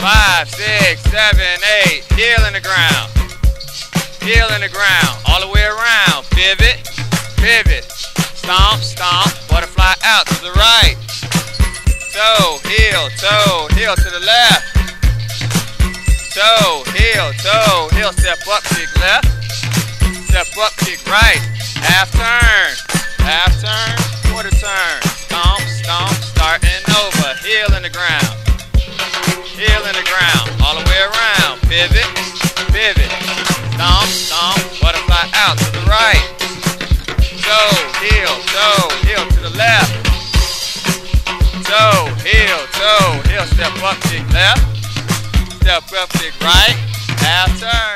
5, 6, 7, 8. Heel in the ground. Heel in the ground. All the way around. Pivot. Pivot. Stomp. Stomp. Butterfly out to the right. Toe. Heel. Toe. Heel to the left. Toe. Heel. Toe. Heel. Step up. Kick left. Step up. Kick right. Half turn. Half turn. Quarter turn. Stomp. Stomp. Starting over. Heel in the ground. Heel in the ground, all the way around. Pivot, pivot. Stomp, stomp. Butterfly out to the right. Toe, heel to the left. Toe, heel. Step up, kick left. Step up, kick right. Half turn.